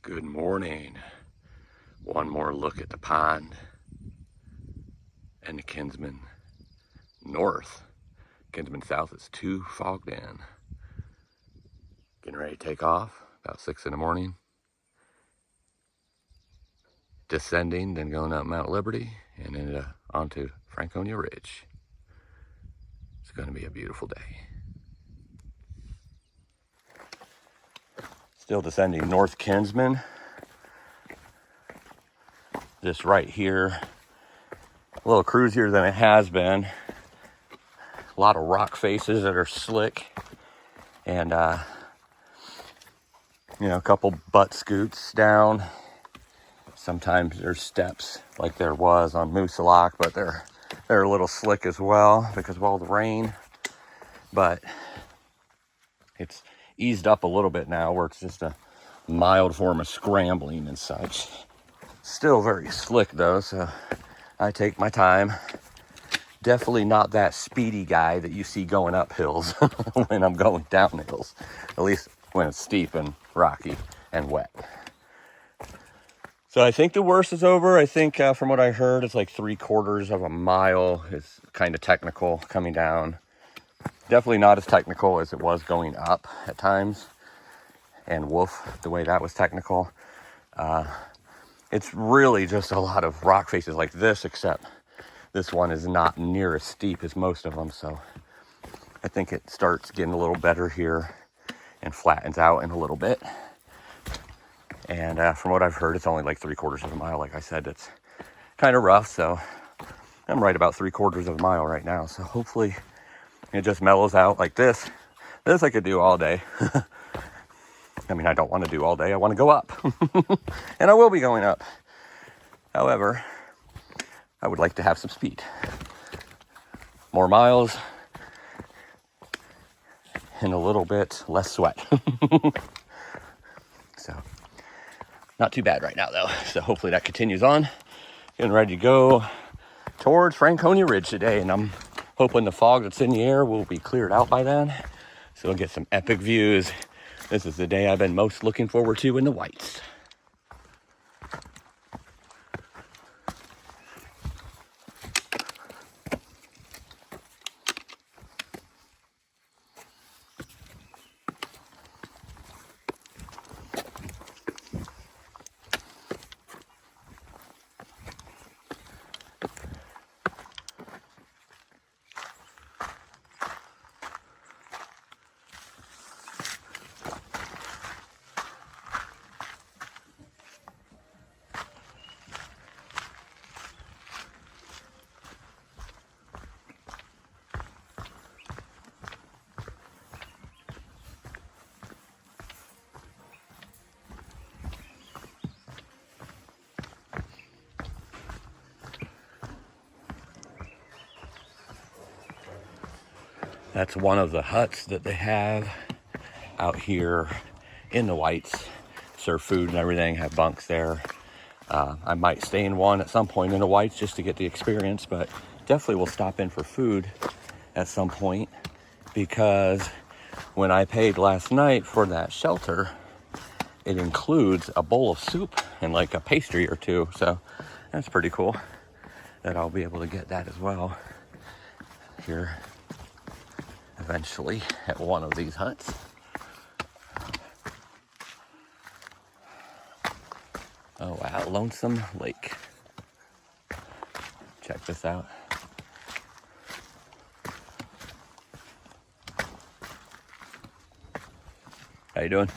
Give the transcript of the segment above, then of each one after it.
Good morning. One more look at the pond and the Kinsman north. Kinsman south is too fogged in. Getting ready to take off about 6 in the morning. Descending, then going up Mount Liberty and then onto Franconia Ridge. It's going to be a beautiful day. Still descending North Kinsman. This right here, a little cruisier than it has been. A lot of rock faces that are slick. And, a couple butt scoots down. Sometimes there's steps like there was on Moose Lock, but they're a little slick as well because of all the rain. But it's eased up a little bit now where it's just a mild form of scrambling and such. Still very slick though, so I take my time. Definitely not that speedy guy that you see going up hills when I'm going down hills, at least when it's steep and rocky and wet. So I think the worst is over. I think from what I heard, it's like 3/4 of a mile. It's kind of technical coming down. Definitely not as technical as it was going up at times. And Wolf, the way that was technical. It's really just a lot of rock faces like this, except this one is not near as steep as most of them. So I think it starts getting a little better here and flattens out in a little bit. And from what I've heard, it's only like 3/4 of a mile. Like I said, it's kind of rough. So I'm right about 3/4 of a mile right now. So hopefully it just mellows out like this. This I could do all day. I mean, I don't want to do all day. I want to go up. And I will be going up. However, I would like to have some speed. More miles and a little bit less sweat. So, not too bad right now though. So hopefully that continues on. Getting ready to go towards Franconia Ridge today. And I'm hoping the fog that's in the air will be cleared out by then. So we'll get some epic views. This is the day I've been most looking forward to in the whites. That's one of the huts that they have out here in the whites. Serve food and everything, have bunks there. I might stay in one at some point in the whites just to get the experience, but definitely will stop in for food at some point because when I paid last night for that shelter, it includes a bowl of soup and like a pastry or two. So that's pretty cool that I'll be able to get that as well here eventually at one of these huts. Oh wow, Lonesome Lake. Check this out. How you doing?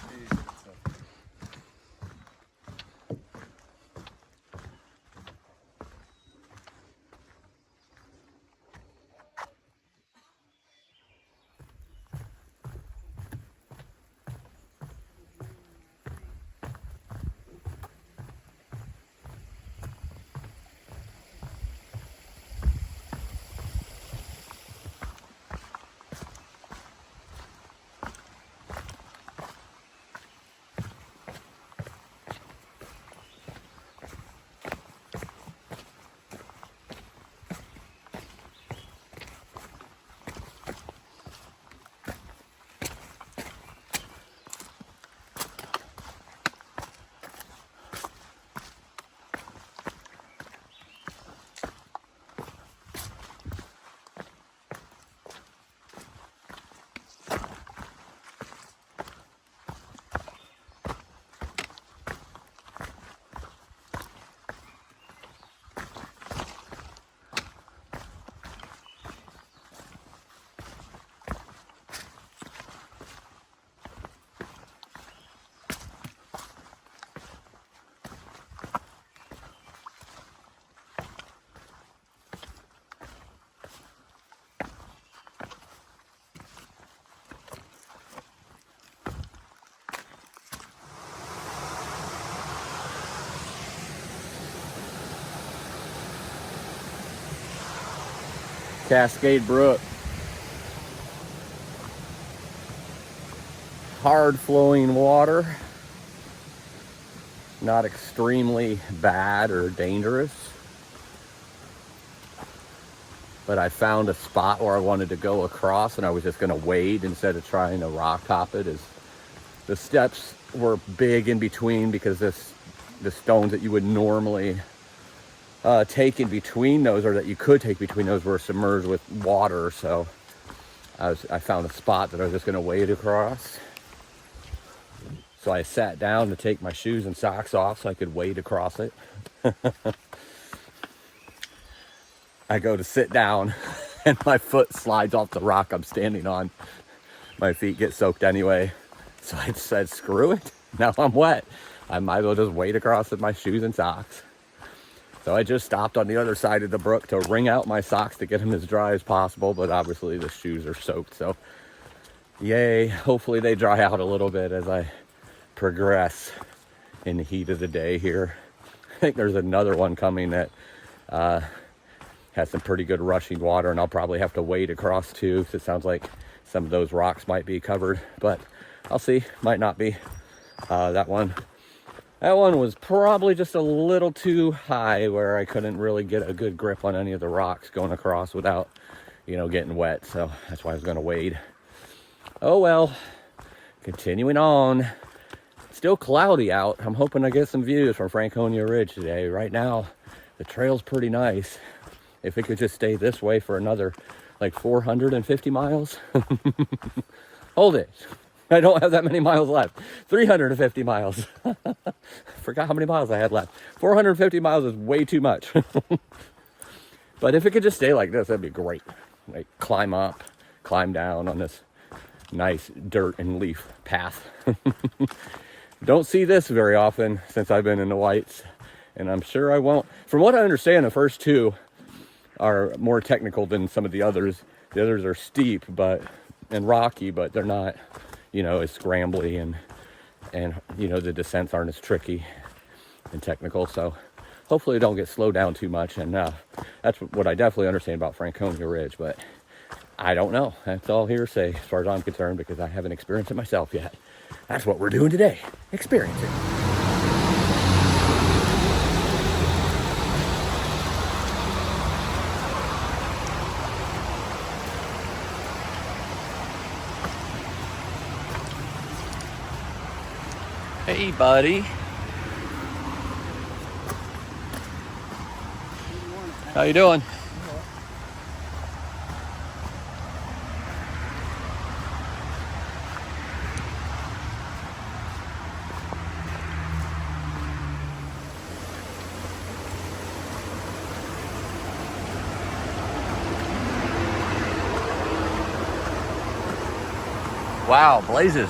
Cascade Brook. Hard flowing water. Not extremely bad or dangerous. But I found a spot where I wanted to go across, and I was just going to wade instead of trying to rock top it. The steps were big in between because the stones that you would normally take in between those, or that you could take between those, were submerged with water. So I found a spot that I was just going to wade across. So I sat down to take my shoes and socks off so I could wade across it. I go to sit down and my foot slides off the rock I'm standing on. My feet get soaked anyway. So I said, screw it. Now I'm wet. I might as well just wade across with my shoes and socks. So I just stopped on the other side of the brook to wring out my socks to get them as dry as possible. But obviously the shoes are soaked. So yay. Hopefully they dry out a little bit as I progress in the heat of the day here. I think there's another one coming that has some pretty good rushing water, and I'll probably have to wade across too, because it sounds like some of those rocks might be covered, but I'll see. Might not be. That one was probably just a little too high where I couldn't really get a good grip on any of the rocks going across without, getting wet. So that's why I was going to wade. Oh well. Continuing on. Still cloudy out. I'm hoping I get some views from Franconia Ridge today. Right now, the trail's pretty nice. If it could just stay this way for another like 450 miles. Hold it. I don't have that many miles left. 350 miles. Forgot how many miles I had left. 450 miles is way too much. But if it could just stay like this, that'd be great. Like climb up, climb down on this nice dirt and leaf path. Don't see this very often since I've been in the Whites, and I'm sure I won't. From what I understand, the first two are more technical than some of the others. The others are steep and rocky, but they're not, as scrambly, and the descents aren't as tricky and technical. So hopefully it don't get slowed down too much. And that's what I definitely understand about Franconia Ridge, but I don't know. That's all hearsay as far as I'm concerned, because I haven't experienced it myself yet. That's what we're doing today. Experiencing. Hey, buddy. How you doing? Wow, blazes.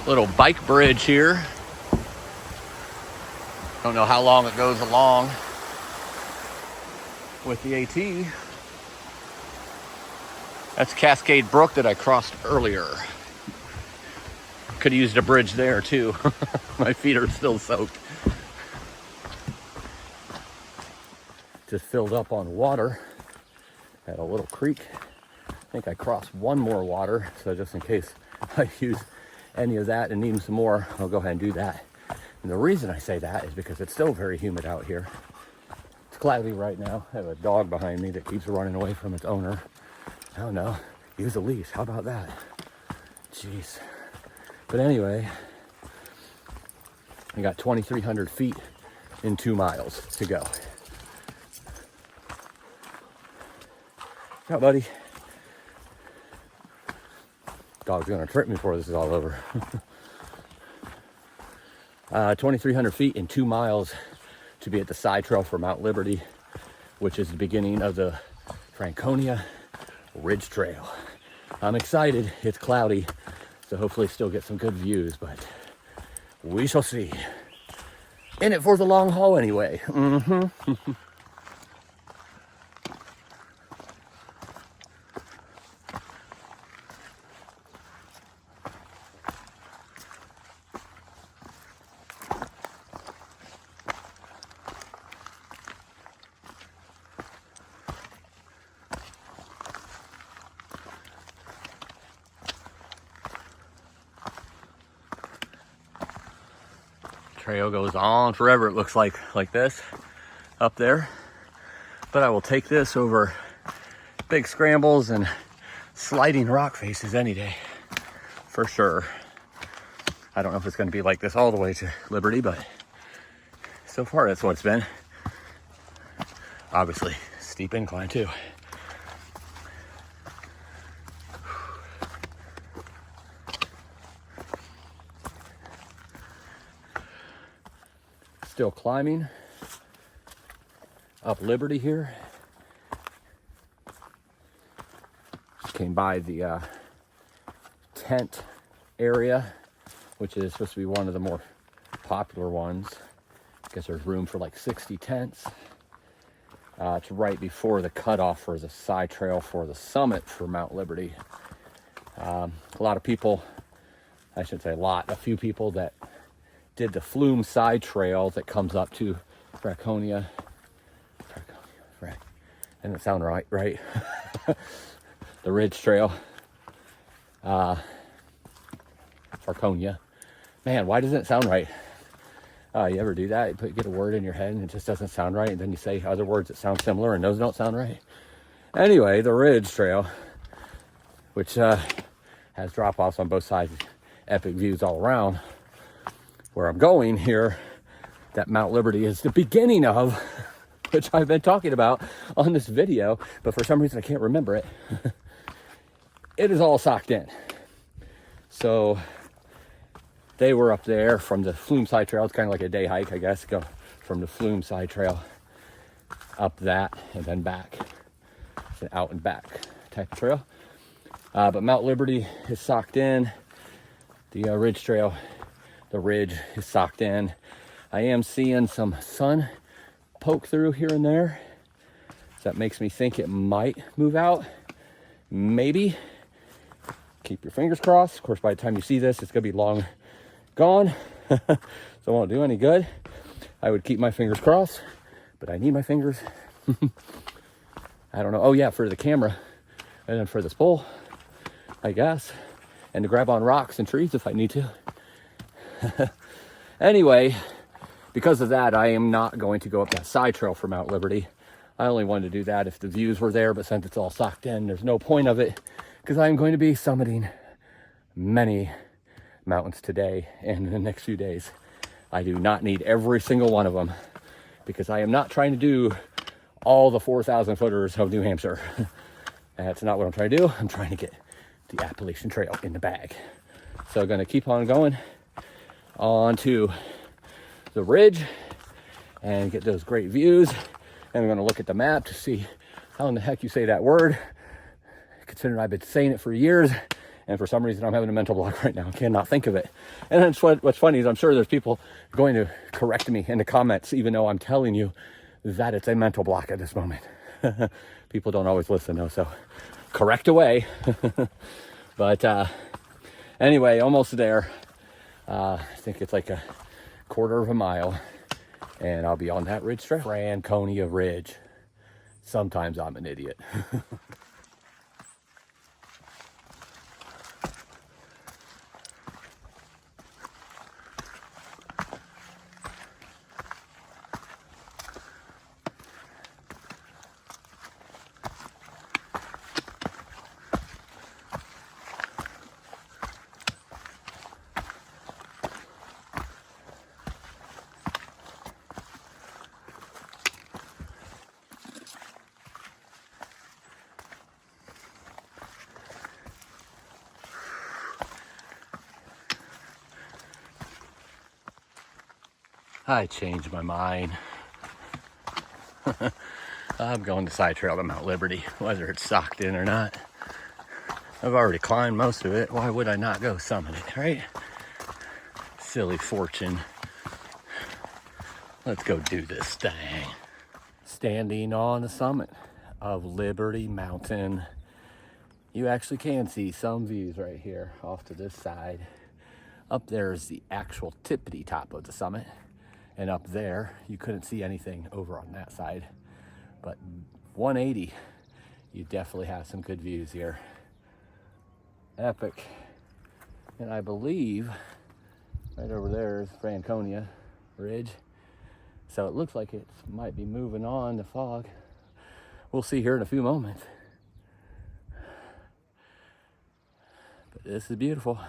Little bike bridge here. Don't know how long it goes along with the AT. That's Cascade Brook that I crossed earlier. Could have used a bridge there too. My feet are still soaked. Just filled up on water at a little creek. I think I crossed one more water, so just in case I use any of that and need some more, I'll go ahead and do that. And the reason I say that is because it's still very humid out here. It's cloudy right now. I have a dog behind me that keeps running away from its owner. I don't know. Use a leash. How about that? Jeez. But anyway, I got 2,300 feet in 2 miles to go. Ciao, buddy. Dog's gonna trip me before this is all over. 2,300 feet in 2 miles to be at the side trail for Mount Liberty, which is the beginning of the Franconia Ridge Trail. I'm excited. It's cloudy, so hopefully still get some good views, but we shall see. In it for the long haul anyway. Trail goes on forever, it looks like this up there. But I will take this over big scrambles and sliding rock faces any day, for sure. I don't know if it's going to be like this all the way to Liberty, but so far that's what it's been. Obviously, steep incline too. Still climbing up Liberty here. Just came by the tent area, which is supposed to be one of the more popular ones. I guess there's room for like 60 tents. It's right before the cutoff for the side trail for the summit for Mount Liberty. A lot of people, I shouldn't say a lot, a few people that did the flume side trail that comes up to Franconia. Doesn't sound right? The Ridge Trail. Franconia. Man, why doesn't it sound right? You ever do that? You get a word in your head and it just doesn't sound right, and then you say other words that sound similar and those don't sound right. Anyway, the Ridge Trail, which has drop-offs on both sides, epic views all around. Where I'm going here, that Mount Liberty is the beginning of, which I've been talking about on this video, but for some reason I can't remember it. It is all socked in. So they were up there from the Flume Side Trail. It's kind of like a day hike, I guess. Go from the Flume Side Trail up that and then back. It's an out and back type of trail. But Mount Liberty is socked in. The Ridge Trail, the ridge is socked in. I am seeing some sun poke through here and there. So that makes me think it might move out. Maybe. Keep your fingers crossed. Of course, by the time you see this, it's going to be long gone. So it won't do any good. I would keep my fingers crossed, but I need my fingers. I don't know. Oh yeah, for the camera and then for this pole, I guess. And to grab on rocks and trees if I need to. Anyway, because of that, I am not going to go up that side trail for Mount Liberty. I only wanted to do that if the views were there, but since it's all socked in, there's no point of it, because I'm going to be summiting many mountains today and in the next few days. I do not need every single one of them, because I am not trying to do all the 4,000 footers of New Hampshire. That's not what I'm trying to do. I'm trying to get the Appalachian Trail in the bag. So I'm going to keep on going onto the ridge and get those great views. And I'm going to look at the map to see how in the heck you say that word, considering I've been saying it for years, and for some reason I'm having a mental block right now. I cannot think of it. And then what's funny is I'm sure there's people going to correct me in the comments, even though I'm telling you that it's a mental block at this moment. People don't always listen though, so correct away. But anyway, almost there. I think it's like a quarter of a mile and I'll be on that ridge trail. Franconia Ridge. Sometimes I'm an idiot. I changed my mind. I'm going to side trail to Mount Liberty, whether it's socked in or not. I've already climbed most of it. Why would I not go summit it, right? Silly fortune. Let's go do this thing. Standing on the summit of Liberty Mountain. You actually can see some views right here off to this side. Up there is the actual tippity top of the summit. And up there, you couldn't see anything over on that side. But 180, you definitely have some good views here. Epic. And I believe right over there is Franconia. ridge. So it looks like it might be moving on the fog. We'll see here in a few moments. But this is beautiful.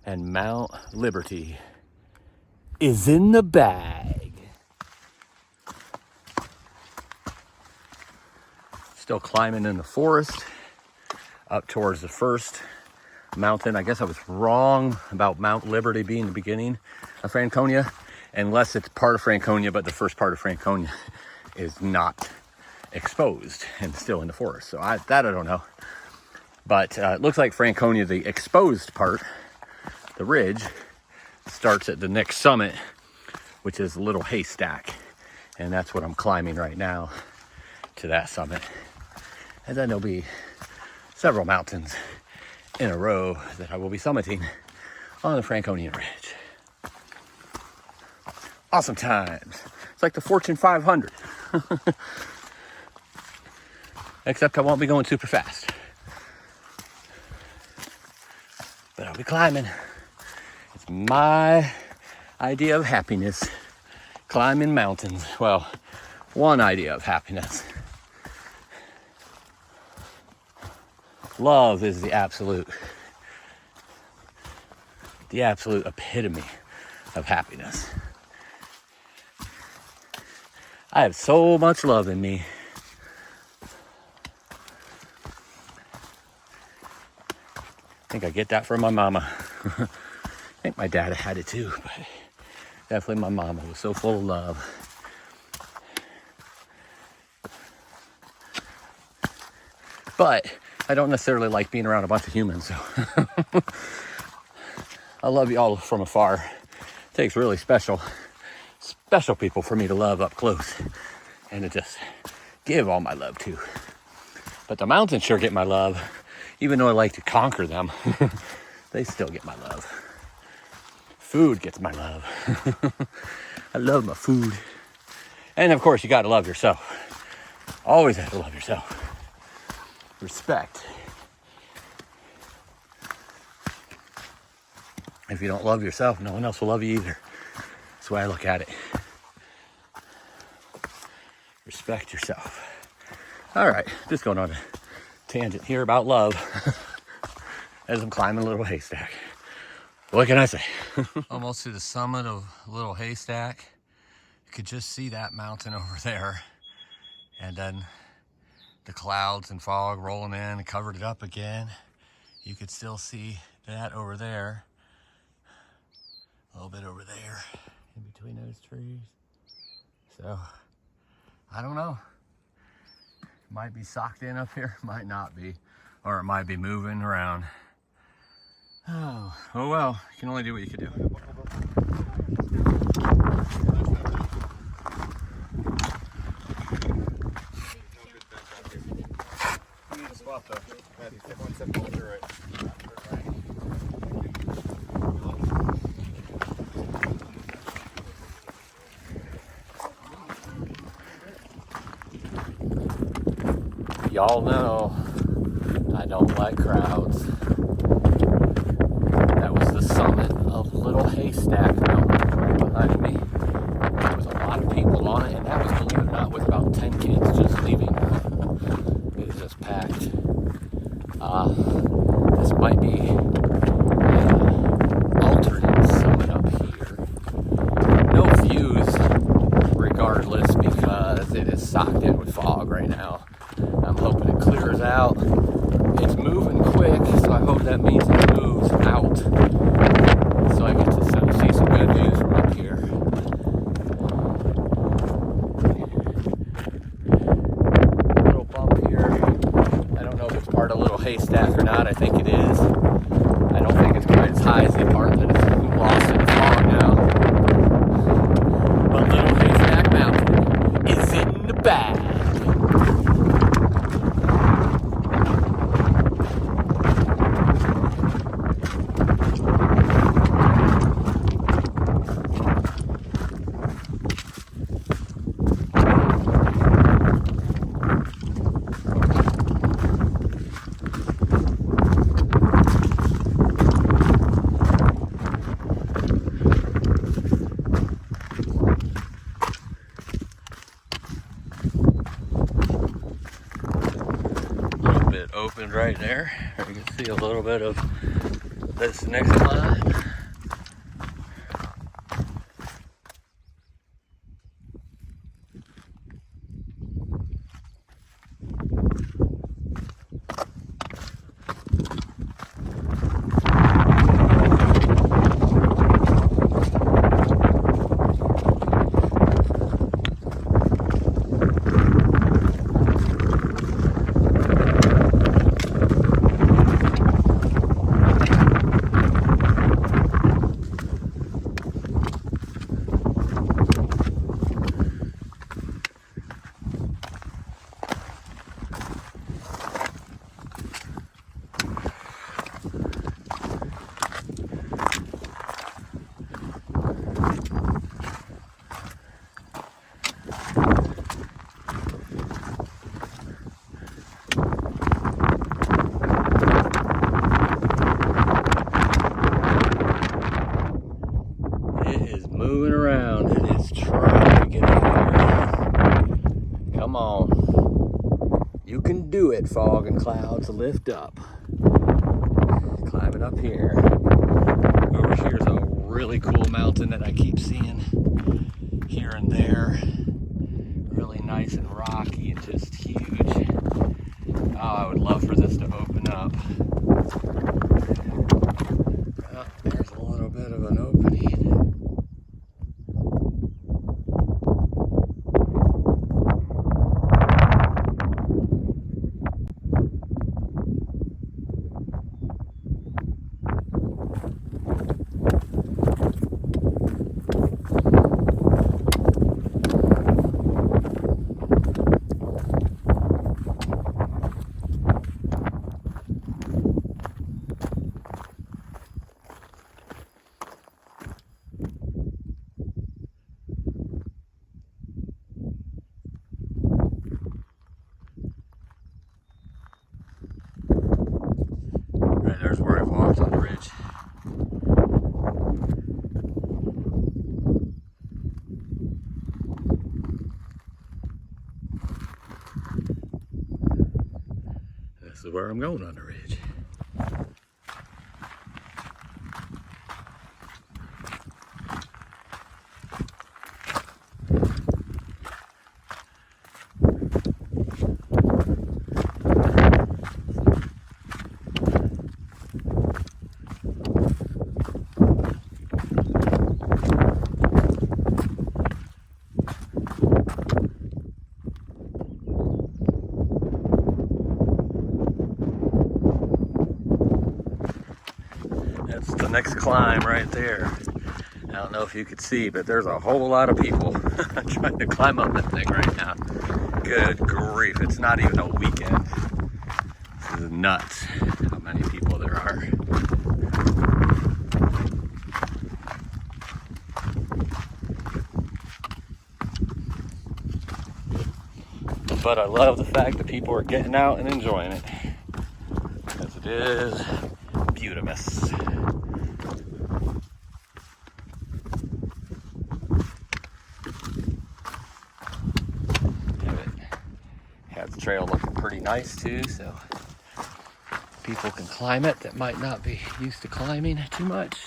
And Mount Liberty is in the bag. Still climbing in the forest up towards the first mountain. I guess I was wrong about Mount Liberty being the beginning of Franconia, unless it's part of Franconia, but the first part of Franconia is not exposed and still in the forest. So I don't know. But it looks like Franconia, the exposed part, the ridge, starts at the next summit, which is Little Haystack. And that's what I'm climbing right now, to that summit. And then there'll be several mountains in a row that I will be summiting on the Franconia Ridge. Awesome times. It's like the Fortune 500. Except I won't be going super fast. But I'll be climbing. It's my idea of happiness. Climbing mountains. Well, one idea of happiness. Love is the absolute epitome of happiness. I have so much love in me. I think I get that from my mama. I think my dad had it too, but definitely my mama was so full of love. But I don't necessarily like being around a bunch of humans, so I love you all from afar. It takes really special people for me to love up close and to just give all my love to. But the mountains sure get my love. Even though I like to conquer them, they still get my love. Food gets my love. I love my food. And of course, you gotta love yourself. Always have to love yourself. Respect. If you don't love yourself, no one else will love you either. That's the way I look at it. Respect yourself. All right, just going on a tangent here about love as I'm climbing a Little Haystack. What can I say? Almost to the summit of Little Haystack. You could just see that mountain over there. And then the clouds and fog rolling in and covered it up again. You could still see that over there. A little bit over there in between those trees. So, I don't know. Might be socked in up here, might not be. Or it might be moving around. Oh well, you can only do what you can do. Y'all know I don't like crowds. That was the summit of Little Haystack Mountain right behind me. There was a lot of people on it, and that was, believe it or not, with about 10 kids just leaving. It was just packed. This might be an alternate summit up here. No views, regardless, because it is socked in with fog right now. I'm hoping it clears out. It's moving quick, so I hope that means it moves out. So I get to see some good views from up here. Little bump here. I don't know if it's part of Little Haystack or not. I think it is. I don't think it's quite as high as the part that it's lost in the fog now. But Little Haystack Mountain is in the bag. there. You can see a little bit of this next climb. Moving around, it is trying to get in here. Come on. You can do it, fog and clouds. Lift up. Climbing up here. Over here's a really cool mountain that I keep seeing here and there. Really nice and rocky and just huge. Oh, I would love for this to open up. Oh, there's a little bit of an opening. There's where I've walked on the ridge. This is where I'm going on the ridge. That's the next climb right there. I don't know if you could see, but there's a whole lot of people trying to climb up that thing right now. Good grief, it's not even a weekend. This is nuts how many people there are. But I love the fact that people are getting out and enjoying it, because it is beautimous. Has the trail looking pretty nice too, so people can climb it that might not be used to climbing too much.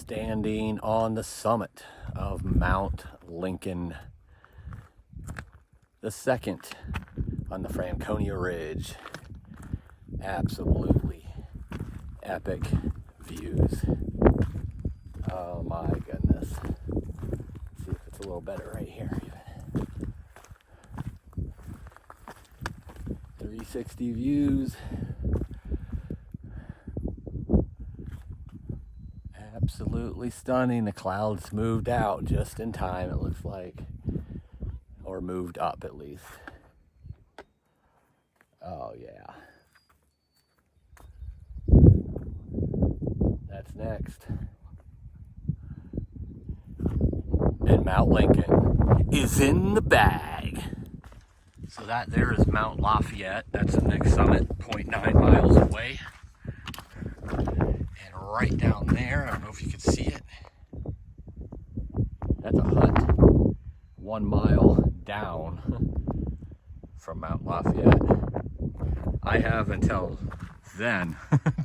standing on the summit of Mount Lincoln, the second on the Franconia Ridge. Absolutely epic views. Oh my goodness. Let's see if it's a little better right here. 360 views. Absolutely stunning. The clouds moved out just in time, it looks like, or moved up at least. Oh yeah, that's next. And Mount Lincoln is in the bag. So that there is Mount Lafayette. That's the next summit, 0.9 miles away. And right down there, I don't know if you can see it, that's a hut 1 mile down from Mount Lafayette. I have until then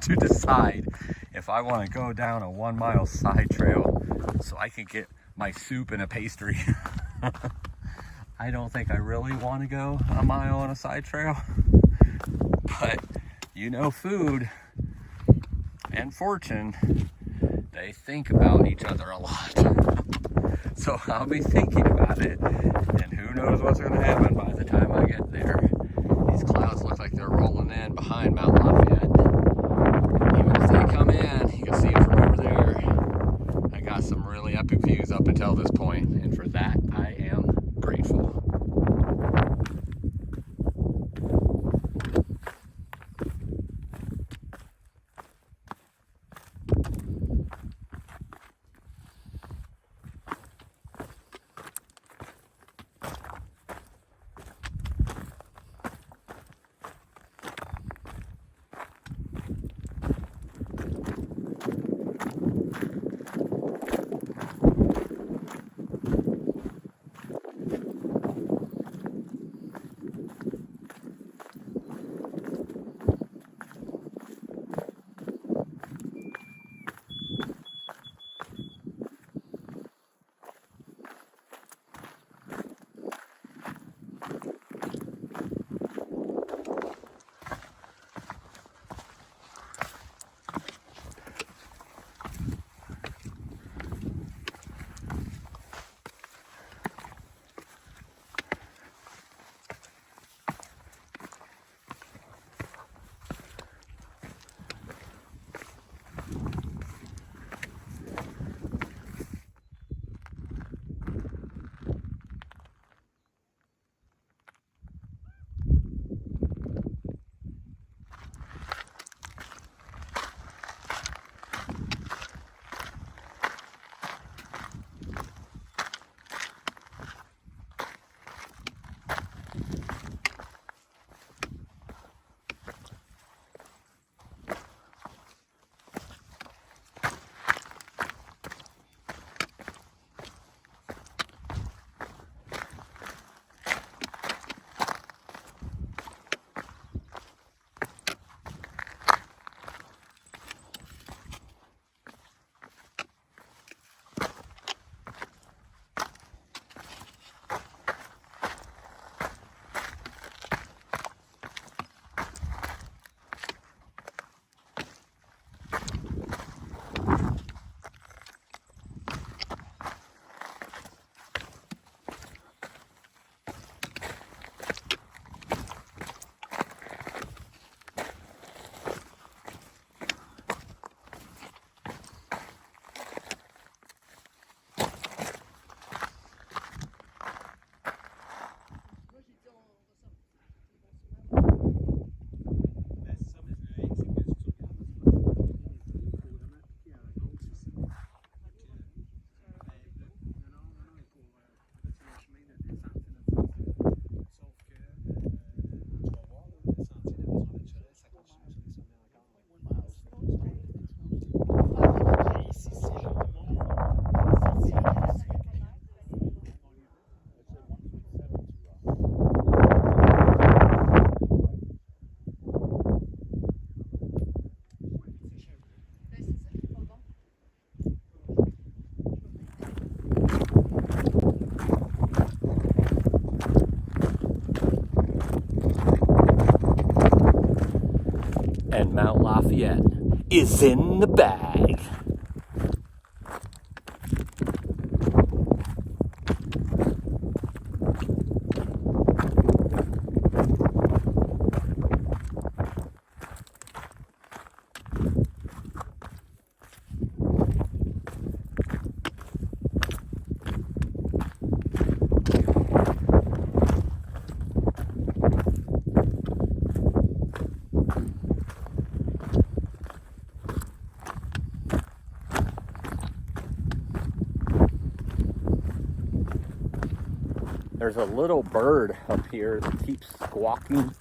to decide if I want to go down a 1 mile side trail so I can get my soup and a pastry. I don't think I really want to go a mile on a side trail, but you know, food and fortune, they think about each other a lot. So I'll be thinking about it, and who knows what's going to happen by the time I get there. These clouds look like they're rolling in behind Mount Lafayette. Even if they come in, you can see them from over there. I got some really epic views up until this point, and for that I am grateful. and Mount Lafayette is in the bag. There's a little bird up here that keeps squawking,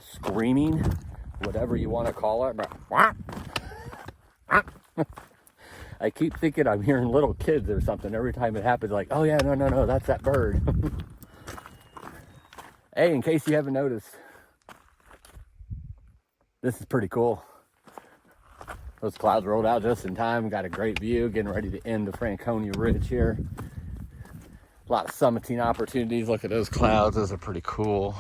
screaming, whatever you want to call it. I keep thinking I'm hearing little kids or something every time it happens. Like, oh yeah, no, that's that bird. Hey, in case you haven't noticed, this is pretty cool. Those clouds rolled out just in time. Got a great view, getting ready to end the Franconia Ridge here. A lot of summiting opportunities. Look at those clouds. Those are pretty cool.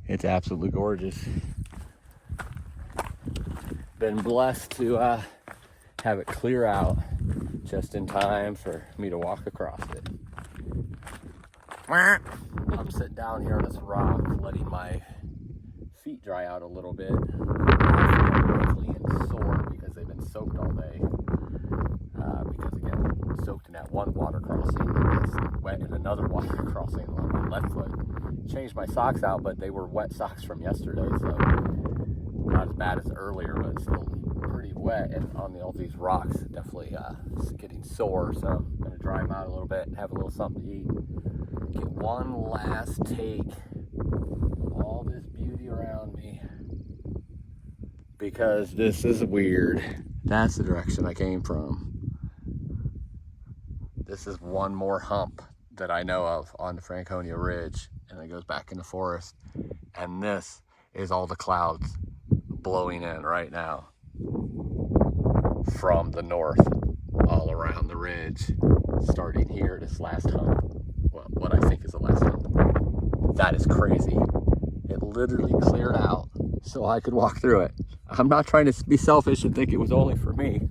It's absolutely gorgeous. Been blessed to have it clear out just in time for me to walk across it. I'm sitting down here on this rock, letting my feet dry out a little bit. Quickly and sore because they've been soaked all day. Because again, soaked in that one water crossing, it's wet in another water crossing on my left foot. Changed my socks out, but they were wet socks from yesterday, so not as bad as earlier, but still pretty wet. And on all these rocks, definitely getting sore. So I'm gonna dry them out a little bit, have a little something to eat, get one last take of all this beauty around me, because this is weird. That's the direction I came from. This is one more hump that I know of on the Franconia Ridge, and it goes back in the forest. And this is all the clouds blowing in right now from the north, all around the ridge, starting here, this last hump. Well, what I think is the last hump. That is crazy. It literally cleared out so I could walk through it. I'm not trying to be selfish and think it was only for me,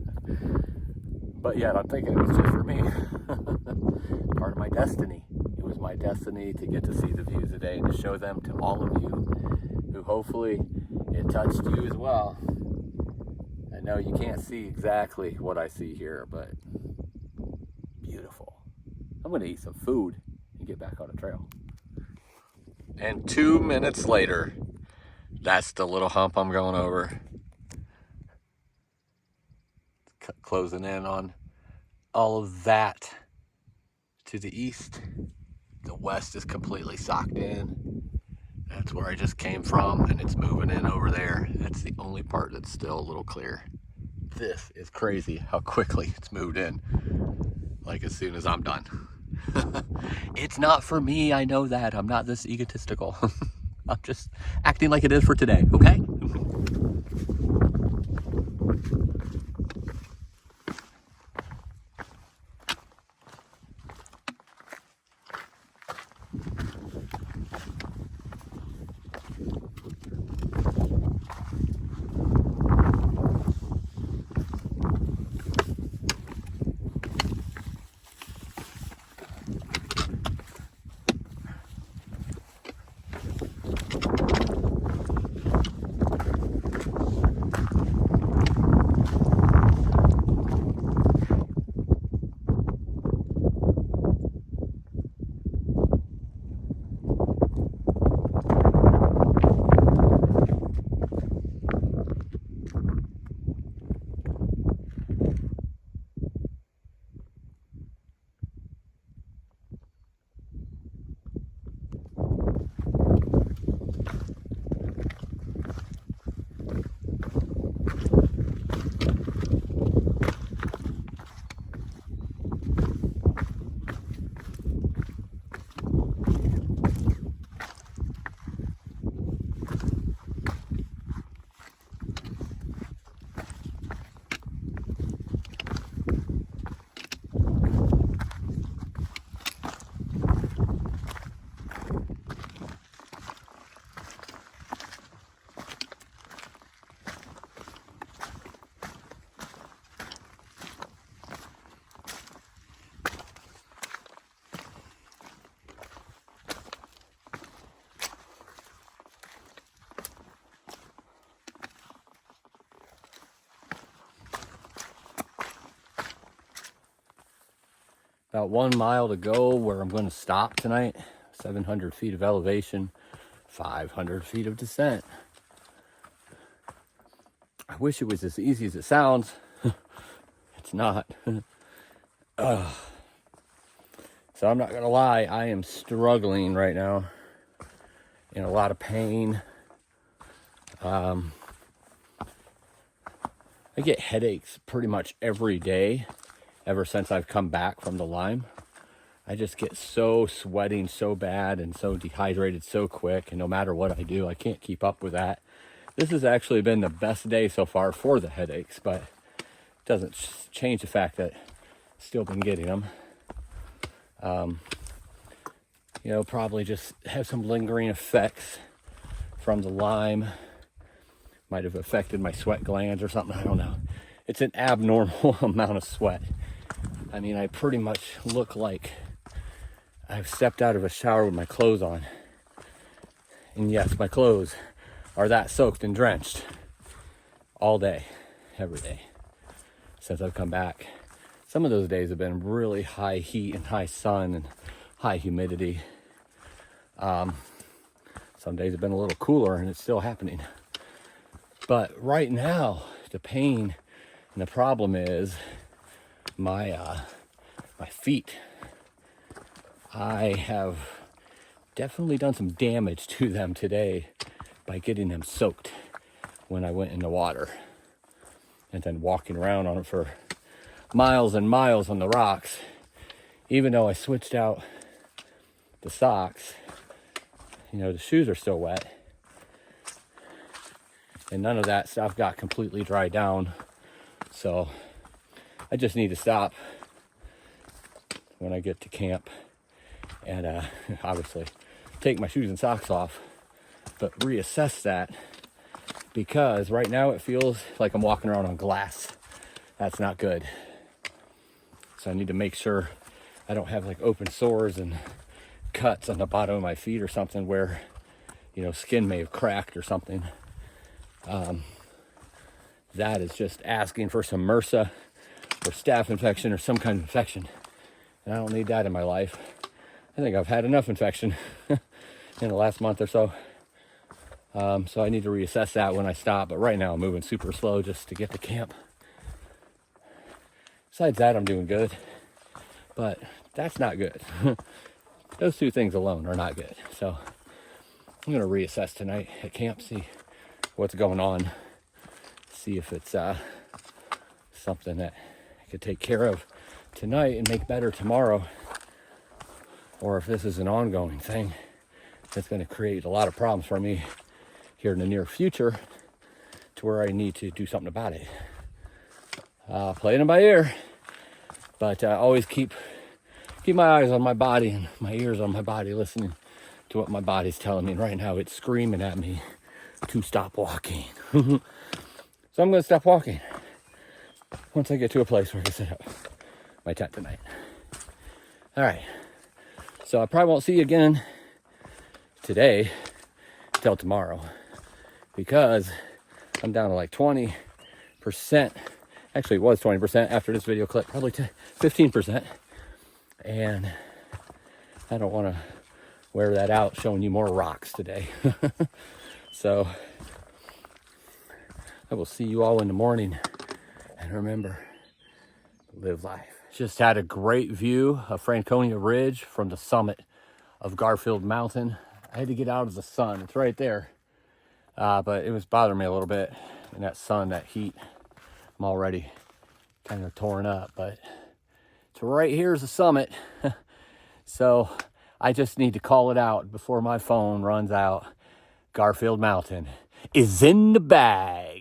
but yet I'm thinking it was just for me. Part of my destiny. It was my destiny to get to see the views today and to show them to all of you, who hopefully it touched you as well. I know you can't see exactly what I see here, but beautiful. I'm gonna eat some food and get back on the trail. And 2 minutes later, that's the little hump I'm going over. Closing in on all of that to the east. The west is completely socked in. That's where I just came from, and it's moving in over there. That's the only part that's still a little clear. This is crazy how quickly it's moved in. Like as soon as I'm done. It's not for me, I know that. I'm not this egotistical. I'm just acting like it is for today, okay? About 1 mile to go where I'm going to stop tonight. 700 feet of elevation, 500 feet of descent. I wish it was as easy as it sounds. It's not. So I'm not going to lie, I am struggling right now. In a lot of pain. I get headaches pretty much every day ever since I've come back from the Lyme. I just get so sweating so bad and so dehydrated so quick, and no matter what I do, I can't keep up with that. This has actually been the best day so far for the headaches, but it doesn't change the fact that I've still been getting them. Probably just have some lingering effects from the Lyme. Might have affected my sweat glands or something, I don't know. It's an abnormal amount of sweat. I mean, I pretty much look like I've stepped out of a shower with my clothes on. And yes, my clothes are that soaked and drenched all day, every day, since I've come back. Some of those days have been really high heat and high sun and high humidity. Some days have been a little cooler and it's still happening. But right now, the pain and the problem is my feet. I have definitely done some damage to them today by getting them soaked when I went in the water and then walking around on it for miles and miles on the rocks. Even though I switched out the socks, the shoes are still wet. And none of that stuff got completely dried down. So I just need to stop when I get to camp and obviously take my shoes and socks off, but reassess that, because right now it feels like I'm walking around on glass. That's not good. So I need to make sure I don't have like open sores and cuts on the bottom of my feet or something where, skin may have cracked or something. That is just asking for some MRSA or staph infection or some kind of infection. And I don't need that in my life. I think I've had enough infection in the last month or so. So I need to reassess that when I stop. But right now I'm moving super slow just to get to camp. Besides that, I'm doing good. But that's not good. Those two things alone are not good. So I'm going to reassess tonight at camp, see what's going on, see if it's something that I could take care of tonight and make better tomorrow, or if this is an ongoing thing that's going to create a lot of problems for me here in the near future to where I need to do something about it. Playing it by ear, but always keep my eyes on my body and my ears on my body, listening to what my body's telling me. And right now it's screaming at me to stop walking. So I'm going to stop walking once I get to a place where I can set up my tent tonight. All right. So I probably won't see you again today till tomorrow, because I'm down to like 20%. Actually, it was 20% after this video clip, probably 15%. And I don't want to wear that out showing you more rocks today. So I will see you all in the morning, and remember, live life. Just had a great view of Franconia Ridge from the summit of Garfield Mountain. I had to get out of the sun. It's right there. But it was bothering me a little bit in that sun, that heat. I'm already kind of torn up, but it's right here's the summit. So I just need to call it out before my phone runs out. Garfield Mountain is in the bag.